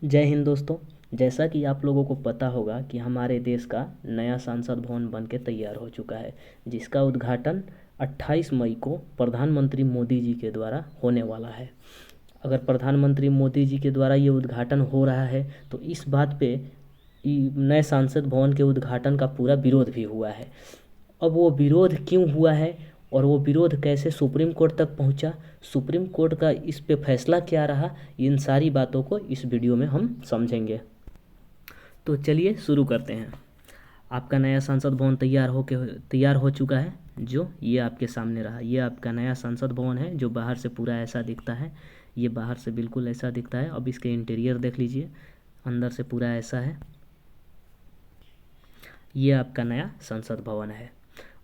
जय हिंद दोस्तों। जैसा कि आप लोगों को पता होगा कि हमारे देश का नया संसद भवन बन के तैयार हो चुका है, जिसका उद्घाटन 28 मई को प्रधानमंत्री मोदी जी के द्वारा होने वाला है। अगर प्रधानमंत्री मोदी जी के द्वारा ये उद्घाटन हो रहा है तो इस बात पे नए संसद भवन के उद्घाटन का पूरा विरोध भी हुआ है। अब वो विरोध क्यों हुआ है और वो विरोध कैसे सुप्रीम कोर्ट तक पहुंचा, सुप्रीम कोर्ट का इस पे फैसला क्या रहा, इन सारी बातों को इस वीडियो में हम समझेंगे। तो चलिए शुरू करते हैं। आपका नया संसद भवन तैयार हो चुका है। जो ये आपके सामने रहा, ये आपका नया संसद भवन है जो बाहर से पूरा ऐसा दिखता है। ये बाहर से बिल्कुल ऐसा दिखता है। अब इसके इंटीरियर देख लीजिए, अंदर से पूरा ऐसा है। ये आपका नया संसद भवन है।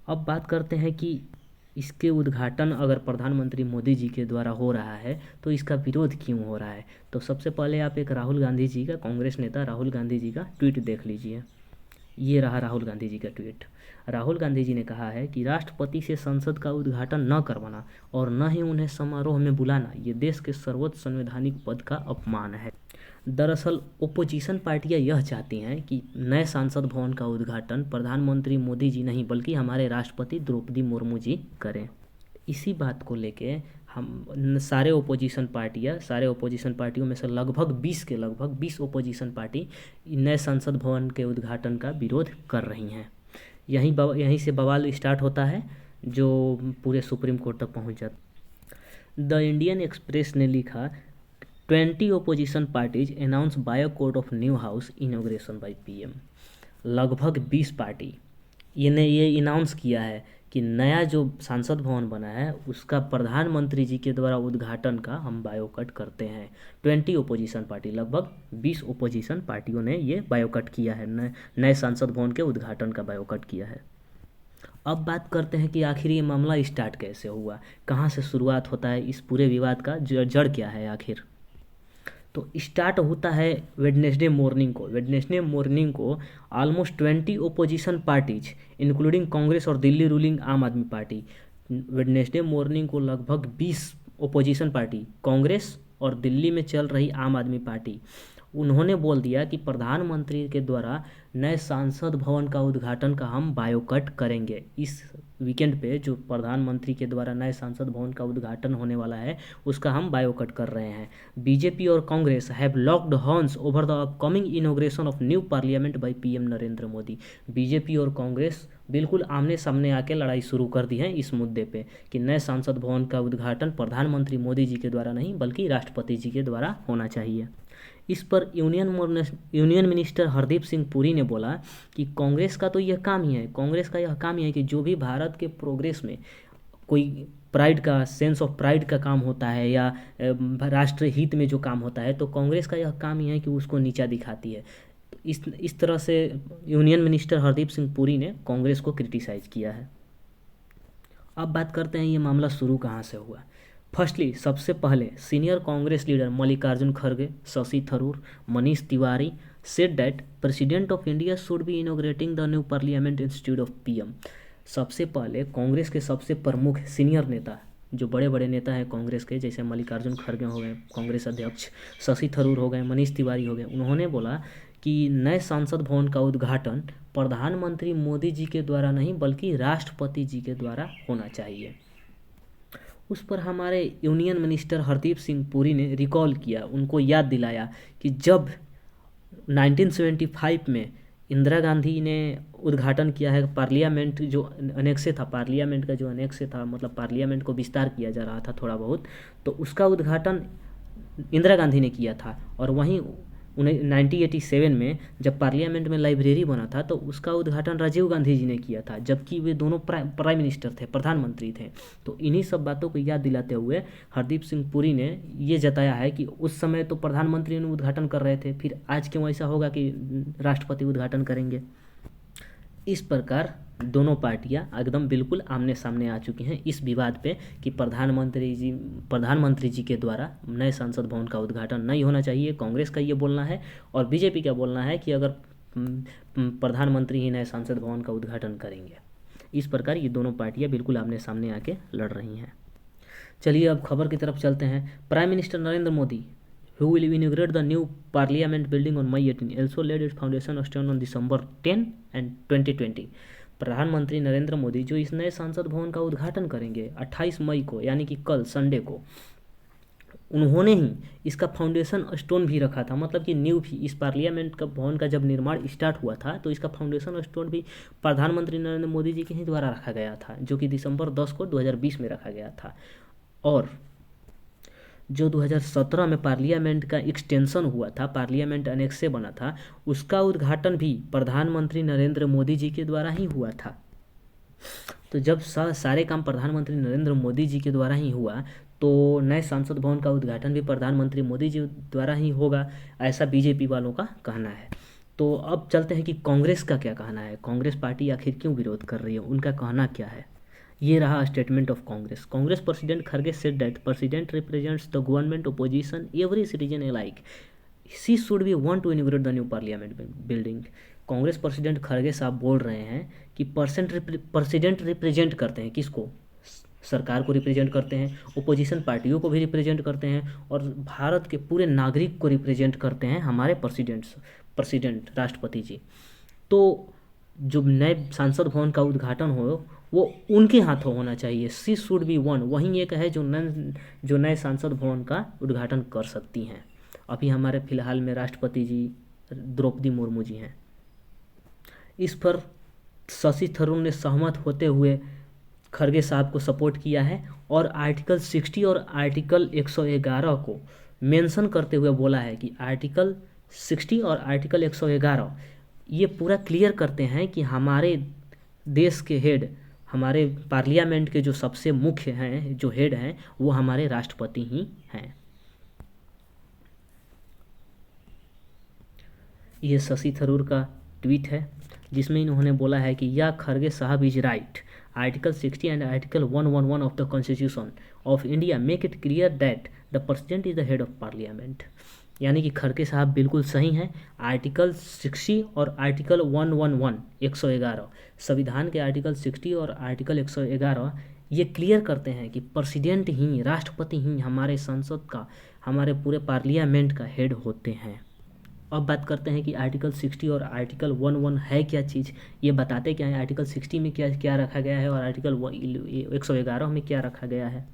अब बात करते हैं कि इसके उद्घाटन अगर प्रधानमंत्री मोदी जी के द्वारा हो रहा है तो इसका विरोध क्यों हो रहा है। तो सबसे पहले आप एक राहुल गांधी जी का, कांग्रेस नेता राहुल गांधी जी का ट्वीट देख लीजिए। ये रहा राहुल गांधी जी का ट्वीट। राहुल गांधी जी ने कहा है कि राष्ट्रपति से संसद का उद्घाटन न करवाना और न ही उन्हें समारोह में बुलाना ये देश के सर्वोच्च संवैधानिक पद का अपमान है। दरअसल ओपोजिशन पार्टियां यह चाहती हैं कि नए संसद भवन का उद्घाटन प्रधानमंत्री मोदी जी नहीं बल्कि हमारे राष्ट्रपति द्रौपदी मुर्मू जी करें। इसी बात को लेके हम सारे ओपोजिशन पार्टियों में से लगभग 20 ओपोजिशन पार्टी नए संसद भवन के उद्घाटन का विरोध कर रही हैं। यहीं से बवाल स्टार्ट होता है जो पूरे सुप्रीम कोर्ट तक पहुंच जाता। द इंडियन एक्सप्रेस ने लिखा, 20 opposition parties announce boycott of new house inauguration by PM. लगभग 20 पार्टी ने ये इनाउंस किया है कि नया जो संसद भवन बना है उसका प्रधानमंत्री जी के द्वारा उद्घाटन का हम बायोकट करते हैं। 20 ओपोजिशन पार्टी, लगभग 20 ओपोजिशन पार्टियों ने ये बायोकट किया है, नए संसद भवन के उद्घाटन का बायोकट किया है। अब बात करते हैं कि आखिर ये मामला स्टार्ट कैसे हुआ, कहाँ से शुरुआत होता है, इस पूरे विवाद का जड़ क्या है आखिर। तो स्टार्ट होता है वेडनेसडे मॉर्निंग को almost 20 opposition parties including Congress और दिल्ली रूलिंग आम आदमी पार्टी। वेडनेसडे मॉर्निंग को लगभग 20 ओपोजिशन पार्टी, कांग्रेस और दिल्ली में चल रही आम आदमी पार्टी, उन्होंने बोल दिया कि प्रधानमंत्री के द्वारा नए संसद भवन का उद्घाटन का हम बायोकट करेंगे। इस वीकेंड पे जो प्रधानमंत्री के द्वारा नए संसद भवन का उद्घाटन होने वाला है उसका हम बायोकट कर रहे हैं। बीजेपी और Congress have locked horns over the upcoming inauguration of new parliament by PM Narendra Modi. BJP और कांग्रेस बिल्कुल आमने सामने आके लड़ाई शुरू कर दी है इस मुद्दे पे कि नए संसद भवन का उद्घाटन प्रधानमंत्री मोदी जी के द्वारा नहीं बल्कि राष्ट्रपति जी के द्वारा होना चाहिए। इस पर यूनियन मिनिस्टर हरदीप सिंह पुरी ने बोला कि कांग्रेस का यह काम ही है कि जो भी भारत के प्रोग्रेस में कोई सेंस ऑफ प्राइड का काम होता है या राष्ट्र हित में जो काम होता है तो कांग्रेस का यह काम ही है कि उसको नीचा दिखाती है। इस तरह से यूनियन मिनिस्टर हरदीप सिंह पुरी ने कांग्रेस को क्रिटिसाइज किया है। अब बात करते हैं ये मामला शुरू कहाँ से हुआ। फर्स्टली, सबसे पहले सीनियर कांग्रेस लीडर मल्लिकार्जुन खड़गे, Shashi Tharoor, Manish Tiwari said that president of India should be inaugurating the new parliament institute of PM. सबसे पहले कांग्रेस के सबसे प्रमुख सीनियर नेता, जो बड़े बड़े नेता हैं कांग्रेस के, जैसे मल्लिकार्जुन खड़गे हो गए कांग्रेस अध्यक्ष, शशि थरूर हो गए, मनीष तिवारी हो गए, उन्होंने बोला कि नए संसद भवन का उद्घाटन प्रधानमंत्री मोदी जी के द्वारा नहीं बल्कि राष्ट्रपति जी के द्वारा होना चाहिए। उस पर हमारे यूनियन मिनिस्टर हरदीप सिंह पुरी ने रिकॉल किया, उनको याद दिलाया कि जब 1975 में इंदिरा गांधी ने उद्घाटन किया है पार्लियामेंट पार्लियामेंट का जो अनेक्स था, मतलब पार्लियामेंट को विस्तार किया जा रहा था थोड़ा बहुत, तो उसका उद्घाटन इंदिरा गांधी ने किया था। और वहीं 1987 में जब पार्लियामेंट में लाइब्रेरी बना था तो उसका उद्घाटन राजीव गांधी जी ने किया था, जबकि वे दोनों प्राइम मिनिस्टर थे, प्रधानमंत्री थे। तो इन्हीं सब बातों को याद दिलाते हुए हरदीप सिंह पुरी ने ये जताया है कि उस समय तो प्रधानमंत्री ने उद्घाटन कर रहे थे, फिर आज क्यों ऐसा होगा कि राष्ट्रपति उद्घाटन करेंगे। इस प्रकार दोनों पार्टियां एकदम बिल्कुल आमने सामने आ चुकी हैं इस विवाद पे कि प्रधानमंत्री जी के द्वारा नए संसद भवन का उद्घाटन नहीं होना चाहिए। कांग्रेस का ये बोलना है और बीजेपी का बोलना है कि अगर प्रधानमंत्री ही नए संसद भवन का उद्घाटन करेंगे। इस प्रकार ये दोनों पार्टियां बिल्कुल आमने सामने आके लड़ रही हैं। चलिए अब खबर की तरफ चलते हैं। Prime minister Narendra Modi who will inaugurate the new parliament building on May 18, also laid its foundation stone on December 10 and 2020। प्रधानमंत्री नरेंद्र मोदी जो इस नए संसद भवन का उद्घाटन करेंगे 28 मई को, यानी कि कल संडे को, उन्होंने ही इसका फाउंडेशन स्टोन भी रखा था। मतलब कि न्यू भी इस पार्लियामेंट का भवन का जब निर्माण स्टार्ट हुआ था तो इसका फाउंडेशन स्टोन भी प्रधानमंत्री नरेंद्र मोदी जी के ही द्वारा रखा गया था, जो कि दिसंबर 10 को 2020 में रखा गया था। और जो 2017 में पार्लियामेंट का एक्सटेंशन हुआ था, पार्लियामेंट अनेक्स से बना था, उसका उद्घाटन भी प्रधानमंत्री नरेंद्र मोदी जी के द्वारा ही हुआ था। तो जब सारे काम प्रधानमंत्री नरेंद्र मोदी जी के द्वारा ही हुआ तो नए संसद भवन का उद्घाटन भी प्रधानमंत्री मोदी जी द्वारा ही होगा, ऐसा बीजेपी वालों का कहना है। तो अब चलते हैं कि कांग्रेस का क्या कहना है, कांग्रेस पार्टी आखिर क्यों विरोध कर रही है, उनका कहना क्या है। ये रहा statement of Congress. Congress president खड़गे said that president represents the government opposition every citizen alike, she should be want to inaugurate the new parliament building. Congress president खड़गे साहब बोल रहे हैं कि प्रेसिडेंट रिप्रेजेंट करते हैं किसको, सरकार को रिप्रेजेंट करते हैं, ओपोजिशन पार्टियों को भी रिप्रेजेंट करते हैं, और भारत के पूरे नागरिक को रिप्रेजेंट करते हैं हमारे प्रेसिडेंट राष्ट्रपति जी। तो जो नए संसद भवन का उद्घाटन हो वो उनके हाथों होना चाहिए। शी शुड बी वन, वही एक है जो नए संसद भवन का उद्घाटन कर सकती हैं। अभी हमारे फिलहाल में राष्ट्रपति जी द्रौपदी मुर्मू जी हैं। इस पर शशि थरूर ने सहमत होते हुए खड़गे साहब को सपोर्ट किया है और आर्टिकल 60 और आर्टिकल 111 को मेंशन करते हुए बोला है कि आर्टिकल 60 और आर्टिकल 111 ये पूरा क्लियर करते हैं कि हमारे देश के हेड, हमारे पार्लियामेंट के जो सबसे मुख्य हैं, जो हेड हैं, वो हमारे राष्ट्रपति ही हैं। ये शशि थरूर का ट्वीट है जिसमें इन्होंने बोला है कि या खड़गे साहब is right, article 60 and article 111 of the constitution of India make it clear that the president is the head of parliament. यानी कि खड़गे साहब बिल्कुल सही हैं। आर्टिकल 60 और आर्टिकल 111 111 संविधान के आर्टिकल 60 और आर्टिकल 111 ये क्लियर करते हैं कि प्रेसिडेंट ही, राष्ट्रपति ही हमारे संसद का, हमारे पूरे पार्लियामेंट का हेड होते हैं। अब बात करते हैं कि आर्टिकल 60 और आर्टिकल 111 है क्या चीज़, ये बताते क्या है। आर्टिकल 60 में क्या क्या रखा गया है और आर्टिकल 111 में क्या रखा गया है।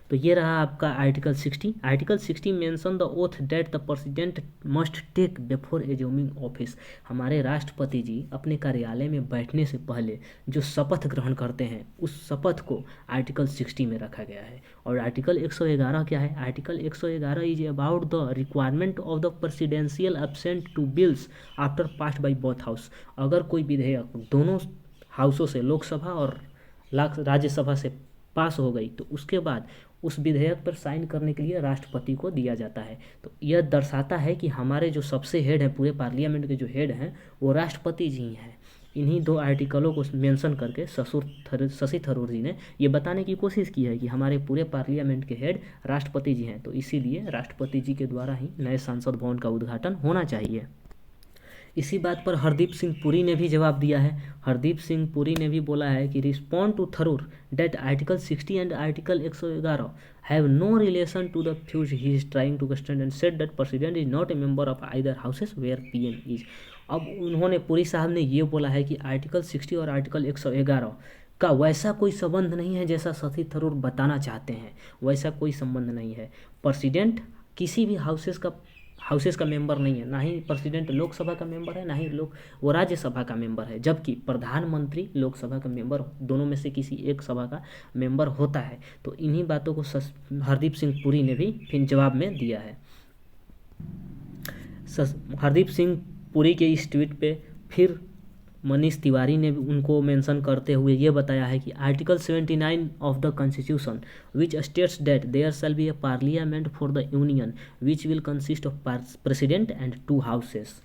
तो ये रहा आपका article 60। Article 60 mention the oath that the president must take before assuming office. हमारे राष्ट्रपति जी अपने कार्यालय में बैठने से पहले जो शपथ ग्रहण करते हैं, उस शपथ को आर्टिकल 60 में रखा गया है। और आर्टिकल 111 क्या है, article 111 is about the requirement of the presidential absent to bills after passed by both house. अगर कोई विधेयक दोनों हाउसों से, लोकसभा और राज्यसभा से पास हो गई तो उसके बाद उस विधेयक पर साइन करने के लिए राष्ट्रपति को दिया जाता है। तो यह दर्शाता है कि हमारे जो सबसे हेड हैं, पूरे पार्लियामेंट के जो हेड हैं, वो राष्ट्रपति जी हैं। इन्हीं दो आर्टिकलों को मेंशन करके शशि थरूर जी ने ये बताने की कोशिश की है कि हमारे पूरे पार्लियामेंट के हेड राष्ट्रपति जी हैं, तो इसीलिए राष्ट्रपति जी के द्वारा ही नए संसद भवन का उद्घाटन होना चाहिए। इसी बात पर हरदीप सिंह पुरी ने भी जवाब दिया है। हरदीप सिंह पुरी ने भी बोला है कि respond to Tharoor that article 60 and article 111 have no relation to the views he is trying to extend and said that president is not a member of either houses where PM is. अब उन्होंने, पुरी साहब ने ये बोला है कि article 60 और article 111 का वैसा कोई संबंध नहीं है जैसा शशि थरूर बताना चाहते हैं, वैसा कोई संबंध नहीं है। प्रेसिडेंट किसी भी हाउसेस का मेंबर नहीं है, ना ही प्रेसिडेंट लोकसभा का मेंबर है, ना ही वो राज्यसभा का मेंबर है, जबकि प्रधानमंत्री लोकसभा का मेंबर, दोनों में से किसी एक सभा का मेंबर होता है। तो इन्हीं बातों को हरदीप सिंह पुरी ने भी फिर जवाब में दिया है। हरदीप सिंह पुरी के इस ट्वीट पे फिर मनीष तिवारी ने उनको मेंशन करते हुए ये बताया है कि article 79 of the constitution which states that there shall be a parliament for the union which will consist of president and 2 houses.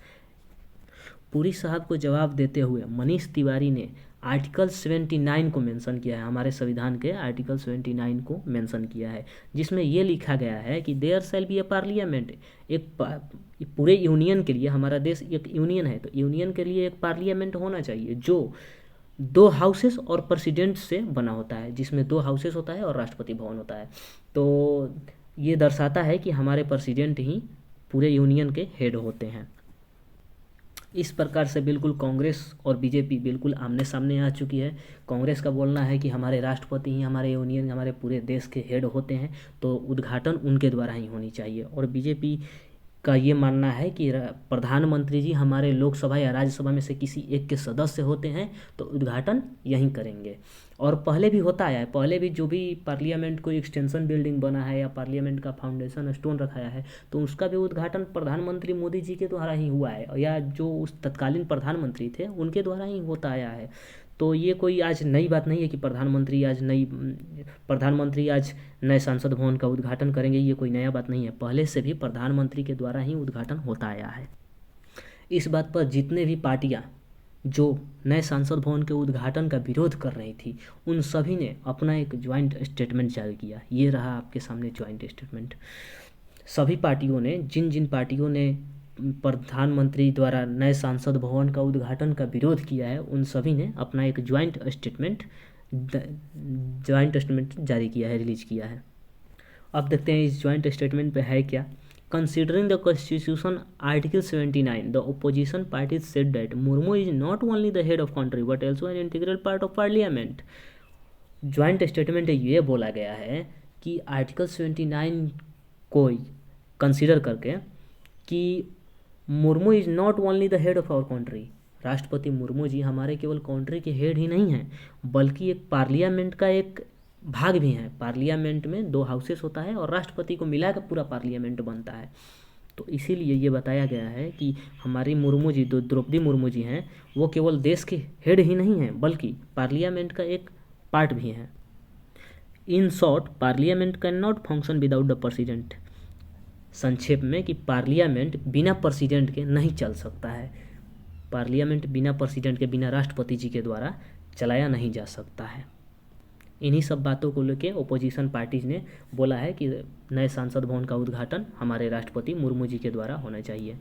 Puri साहब को जवाब देते हुए मनीष तिवारी ने आर्टिकल 79 को मेंशन किया है, हमारे संविधान के आर्टिकल 79 को मेंशन किया है, जिसमें ये लिखा गया है कि there shall be a parliament, एक पूरे यूनियन के लिए, हमारा देश एक यूनियन है तो यूनियन के लिए एक पार्लियामेंट होना चाहिए जो 2 हाउसेस और प्रेसिडेंट से बना होता है, जिसमें 2 हाउसेस होता है और राष्ट्रपति भवन होता है। तो ये दर्शाता है कि हमारे प्रेसिडेंट ही पूरे यूनियन के हेड होते हैं। इस प्रकार से बिल्कुल कांग्रेस और बीजेपी बिल्कुल आमने सामने आ चुकी है। कांग्रेस का बोलना है कि हमारे राष्ट्रपति ही हमारे यूनियन, हमारे पूरे देश के हेड होते हैं, तो उद्घाटन उनके द्वारा ही होनी चाहिए। और बीजेपी का ये मानना है कि प्रधानमंत्री जी हमारे लोकसभा या राज्यसभा में से किसी एक के सदस्य होते हैं, तो उद्घाटन यहीं करेंगे। और पहले भी होता आया है, पहले भी जो भी पार्लियामेंट कोई एक्सटेंशन बिल्डिंग बना है या पार्लियामेंट का फाउंडेशन स्टोन रखाया है, तो उसका भी उद्घाटन प्रधानमंत्री मोदी जी के द्वारा ही हुआ है, या जो उस तत्कालीन प्रधानमंत्री थे उनके द्वारा ही होता आया है। तो ये कोई आज नई बात नहीं है कि प्रधानमंत्री आज नए संसद भवन का उद्घाटन करेंगे, ये कोई नया बात नहीं है। पहले से भी प्रधानमंत्री के द्वारा ही उद्घाटन होता आया है। इस बात पर जितने भी पार्टियां जो नए संसद भवन के उद्घाटन का विरोध कर रही थी, उन सभी ने अपना एक ज्वाइंट स्टेटमेंट जारी किया। ये रहा आपके सामने ज्वाइंट स्टेटमेंट। सभी पार्टियों ने, जिन जिन पार्टियों ने प्रधानमंत्री द्वारा नए संसद भवन का उद्घाटन का विरोध किया है, उन सभी ने अपना एक ज्वाइंट स्टेटमेंट जारी किया है, रिलीज किया है। अब देखते हैं इस ज्वाइंट स्टेटमेंट पे है क्या। Considering the Constitution Article 79, the opposition parties said that Murmu is not only the head of country but also an integral part of parliament. Joint statement ये बोला गया है कि आर्टिकल 79 को कंसिडर करके कि Murmu is not only the head of our country, राष्ट्रपति मुर्मू जी हमारे केवल कंट्री के हेड ही नहीं हैं, बल्कि एक पार्लियामेंट का एक भाग भी हैं। पार्लियामेंट में 2 हाउसेस होता है और राष्ट्रपति को मिलाकर पूरा पार्लियामेंट बनता है। तो इसीलिए ये बताया गया है कि हमारी मुर्मू जी, द्रौपदी मुर्मू जी हैं, वो केवल देश के हेड ही नहीं हैं बल्कि पार्लियामेंट का एक पार्ट भी हैं। In short, parliament can not function without the president. संक्षेप में कि पार्लियामेंट बिना प्रेसिडेंट के नहीं चल सकता है। पार्लियामेंट बिना प्रेसिडेंट के, बिना राष्ट्रपति जी के द्वारा चलाया नहीं जा सकता है। इन्हीं सब बातों को लेकर ओपोजिशन पार्टीज ने बोला है कि नए संसद भवन का उद्घाटन हमारे राष्ट्रपति मुर्मू जी के द्वारा होना चाहिए।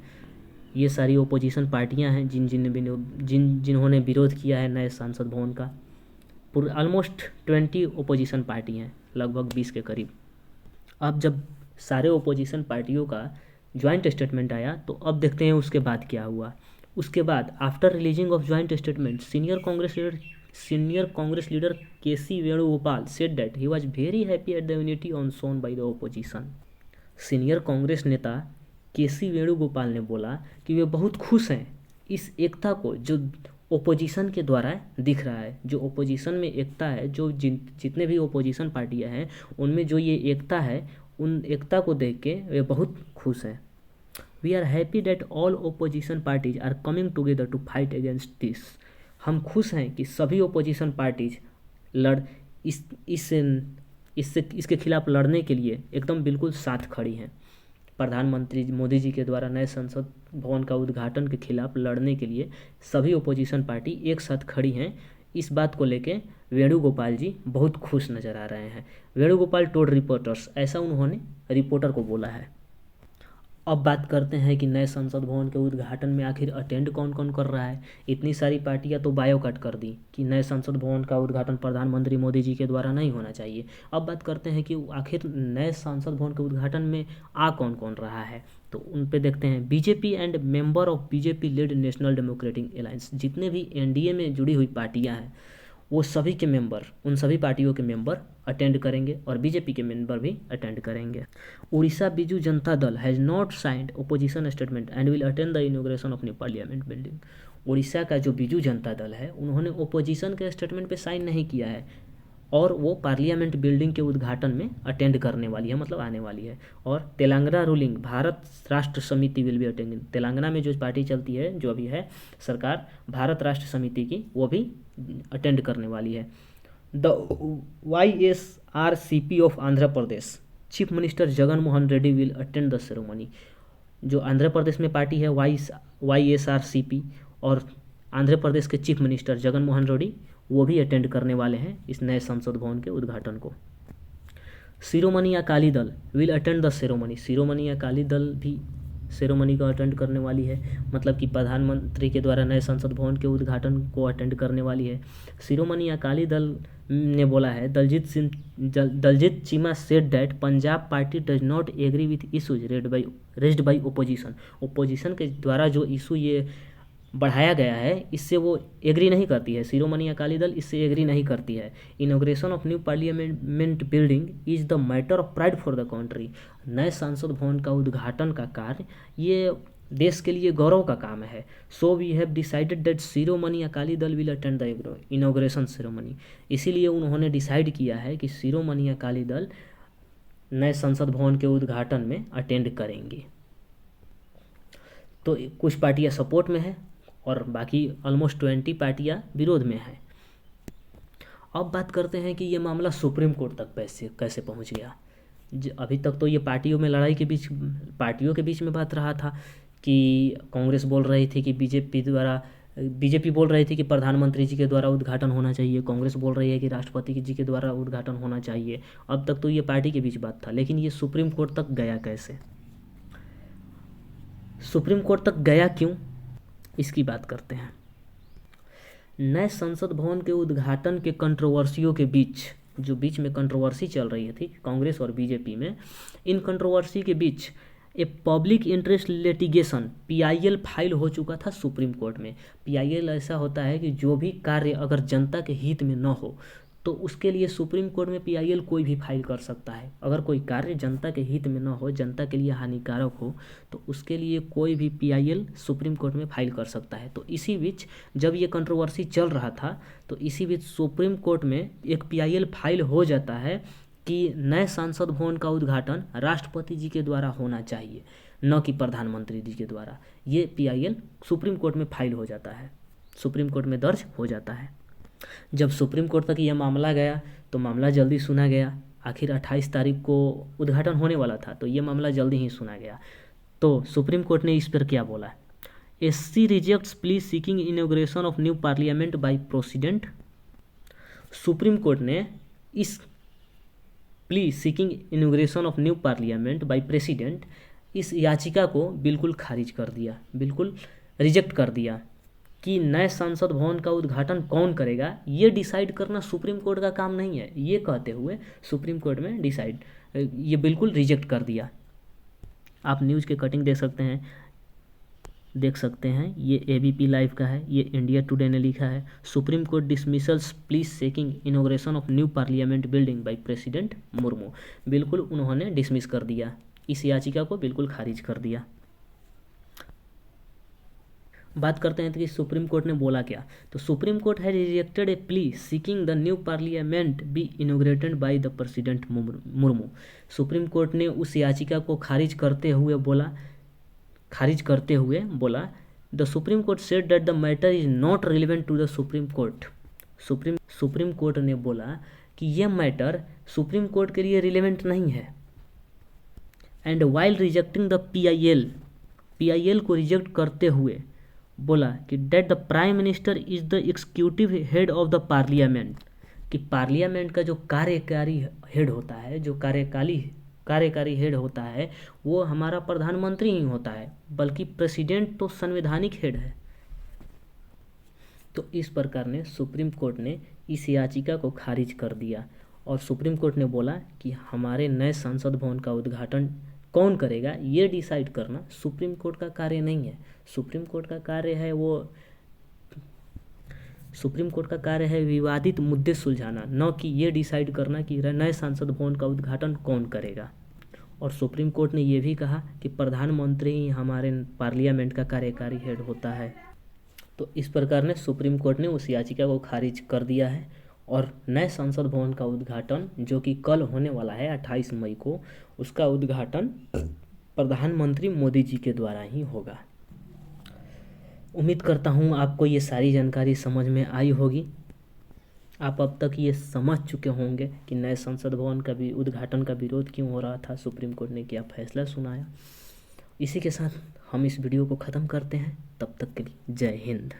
ये सारी ओपोजिशन पार्टियां हैं जिन्होंने विरोध किया है नए संसद भवन का। ऑलमोस्ट 20 ओपोजिशन पार्टी हैं, लगभग 20 के करीब। अब जब सारे ओपोजिशन पार्टियों का ज्वाइंट स्टेटमेंट आया, तो अब देखते हैं उसके बाद क्या हुआ। उसके बाद after releasing of joint statement, senior Congress leader K C Venugopal said that he was very happy at the unity on shown by the opposition. Senior Congress नेता केसी वेणुगोपाल ने बोला कि वे बहुत खुश हैं इस एकता को जो ओपोजिशन के द्वारा दिख रहा है। जो ओपोजिशन में एकता है, जो जितने भी ओपोजिशन पार्टियां हैं उनमें जो ये एकता है, उन एकता को देख के वे बहुत खुश हैं। We are happy that all opposition parties are coming together to fight against this. हम खुश हैं कि सभी ओपोजिशन पार्टीज इसके खिलाफ लड़ने के लिए एकदम बिल्कुल साथ खड़ी हैं। प्रधानमंत्री मोदी जी के द्वारा नए संसद भवन का उद्घाटन के खिलाफ लड़ने के लिए सभी ओपोजिशन पार्टी एक साथ खड़ी हैं। इस बात को लेके वेणुगोपाल जी बहुत खुश नज़र आ रहे हैं। वेणुगोपाल टोल्ड रिपोर्टर्स, ऐसा उन्होंने रिपोर्टर को बोला है। अब बात करते हैं कि नए संसद भवन के उद्घाटन में आखिर अटेंड कौन कौन कर रहा है। इतनी सारी पार्टियां तो बायोकट कर दी कि नए संसद भवन का उद्घाटन प्रधानमंत्री मोदी जी के द्वारा नहीं होना चाहिए। अब बात करते हैं कि आखिर नए संसद भवन के उद्घाटन में आ कौन कौन रहा है, तो उन पे देखते हैं। BJP and member of BJP lead national democratic alliance, जितने भी एनडीए में जुड़ी हुई पार्टियाँ हैं वो सभी के मेंबर, उन सभी पार्टियों के मेंबर अटेंड करेंगे और बीजेपी के मेंबर भी अटेंड करेंगे। Orissa Biju Janata Dal has not signed opposition statement and will attend the inauguration of new parliament building. Orissa का जो बिजू जनता दल है उन्होंने ओपोजिशन के स्टेटमेंट पे साइन नहीं किया है और वो पार्लियामेंट बिल्डिंग के उद्घाटन में अटेंड करने वाली है, मतलब आने वाली है। और तेलंगाना रूलिंग भारत राष्ट्र समिति विल बी अटेंडिंग। तेलंगाना में जो पार्टी चलती है, जो अभी है सरकार भारत राष्ट्र समिति की, वो भी अटेंड करने वाली है। The YSRCP of Andhra Pradesh, chief minister Jagan Mohan Reddy will attend the ceremony. जो आंध्र प्रदेश में पार्टी है YSRCP, और आंध्र प्रदेश के चीफ मिनिस्टर जगन मोहन रेड्डी वो भी अटेंड करने वाले हैं इस नए संसद भवन के उद्घाटन को। शिरोमणि Akali Dal will attend the ceremony. शिरोमणि अकाली दल भी सेरेमनी को अटेंड करने वाली है, मतलब कि प्रधानमंत्री के द्वारा नए संसद भवन के उद्घाटन को अटेंड करने वाली है। शिरोमणि अकाली दल ने बोला है, Daljit Cheema said that Punjab party does not agree with issues raised by opposition. Opposition के द्वारा जो इशू ये बढ़ाया गया है इससे वो एग्री नहीं करती है। शिरोमणि अकाली दल इससे एग्री नहीं करती है। Inauguration of new parliament building is the matter of pride for the country. नए संसद भवन का उद्घाटन का कार्य ये देश के लिए गौरव का काम है। So we have decided that Shiromani Akali Dal will attend the inauguration ceremony. इसीलिए उन्होंने डिसाइड किया है कि शिरोमणि अकाली दल नए संसद भवन के उद्घाटन में अटेंड करेंगे। तो कुछ पार्टियां सपोर्ट में है और बाकी ऑलमोस्ट 20 पार्टियां विरोध में हैं। अब बात करते हैं कि ये मामला सुप्रीम कोर्ट तक कैसे पहुंच गया। अभी तक तो ये पार्टियों के बीच में बात रहा था कि कांग्रेस बोल रही थी कि बीजेपी बोल रही थी कि प्रधानमंत्री जी के द्वारा उद्घाटन होना चाहिए, कांग्रेस बोल रही है कि राष्ट्रपति जी के द्वारा उद्घाटन होना चाहिए। अब तक तो ये पार्टी के बीच बात था, लेकिन ये सुप्रीम कोर्ट तक गया कैसे, सुप्रीम कोर्ट तक गया क्यों, इसकी बात करते हैं। नए संसद भवन के उद्घाटन के कंट्रोवर्सियों के बीच में कंट्रोवर्सी चल रही थी कांग्रेस और बीजेपी में, इन कंट्रोवर्सी के बीच a public interest litigation PIL file हो चुका था सुप्रीम कोर्ट में। PIL ऐसा होता है कि जो भी कार्य अगर जनता के हित में न हो तो उसके लिए सुप्रीम कोर्ट में PIL कोई भी फाइल कर सकता है। अगर कोई कार्य जनता के हित में न हो, जनता के लिए हानिकारक हो, तो उसके लिए कोई भी PIL सुप्रीम कोर्ट में फाइल कर सकता है। तो इसी बीच जब ये कंट्रोवर्सी चल रहा था तो इसी बीच सुप्रीम कोर्ट में एक PIL फाइल हो जाता है कि नए संसद भवन का उद्घाटन राष्ट्रपति जी के द्वारा होना चाहिए, न कि प्रधानमंत्री जी के द्वारा। ये PIL सुप्रीम कोर्ट में फाइल हो जाता है, सुप्रीम कोर्ट में दर्ज हो जाता है। जब सुप्रीम कोर्ट तक यह मामला गया तो मामला जल्दी सुना गया। आखिर 28 तारीख को उद्घाटन होने वाला था तो ये मामला जल्दी ही सुना गया। तो सुप्रीम कोर्ट ने इस पर क्या बोला, SC rejects plea seeking inauguration of new parliament by president. Supreme court ने इस plea seeking inauguration of new parliament by president इस याचिका को बिल्कुल खारिज कर दिया, बिल्कुल रिजेक्ट कर दिया कि नए संसद भवन का उद्घाटन कौन करेगा ये डिसाइड करना सुप्रीम कोर्ट का काम नहीं है। ये कहते हुए सुप्रीम कोर्ट में ये बिल्कुल रिजेक्ट कर दिया। आप न्यूज़ के कटिंग देख सकते हैं, ये ABP लाइव का है, ये इंडिया टुडे ने लिखा है, supreme court dismissals pleas seeking inauguration of new parliament building by president Murmu. बिल्कुल उन्होंने डिसमिस कर दिया, इस याचिका को बिल्कुल खारिज कर दिया। बात करते हैं कि सुप्रीम कोर्ट ने बोला क्या। तो supreme court has rejected a plea seeking the new parliament be inaugurated by the president Murmu. Supreme court ने उस याचिका को खारिज करते हुए बोला the supreme court said that the matter is not relevant to the supreme court. Supreme court ने बोला कि यह मैटर सुप्रीम कोर्ट के लिए रिलेवेंट नहीं है। And while rejecting the PIL को रिजेक्ट करते हुए बोला कि that the prime minister is the executive head of the parliament, कि पार्लियामेंट का जो कार्यकारी हेड होता है, जो कार्यकारी हेड होता है, वो हमारा प्रधानमंत्री ही होता है, बल्कि प्रेसिडेंट तो संवैधानिक हेड है। तो इस प्रकार ने सुप्रीम कोर्ट ने इस याचिका को खारिज कर दिया और सुप्रीम कोर्ट ने बोला कि हमारे नए संसद भवन का उद्घाटन कौन करेगा ये डिसाइड करना सुप्रीम कोर्ट का कार्य नहीं है। सुप्रीम कोर्ट का कार्य है विवादित मुद्दे सुलझाना, न कि ये डिसाइड करना कि नए संसद भवन का उद्घाटन कौन करेगा। और सुप्रीम कोर्ट ने यह भी कहा कि प्रधानमंत्री ही हमारे पार्लियामेंट का कार्यकारी हेड होता है। तो इस प्रकार ने सुप्रीम कोर्ट ने उस याचिका को खारिज कर दिया है और नए संसद भवन का उद्घाटन जो कि कल होने वाला है 28 मई को, उसका उद्घाटन प्रधानमंत्री मोदी जी के द्वारा ही होगा। उम्मीद करता हूँ आपको ये सारी जानकारी समझ में आई होगी। आप अब तक ये समझ चुके होंगे कि नए संसद भवन का भी उद्घाटन का विरोध क्यों हो रहा था, सुप्रीम कोर्ट ने क्या फैसला सुनाया। इसी के साथ हम इस वीडियो को ख़त्म करते हैं। तब तक के लिए जय हिंद।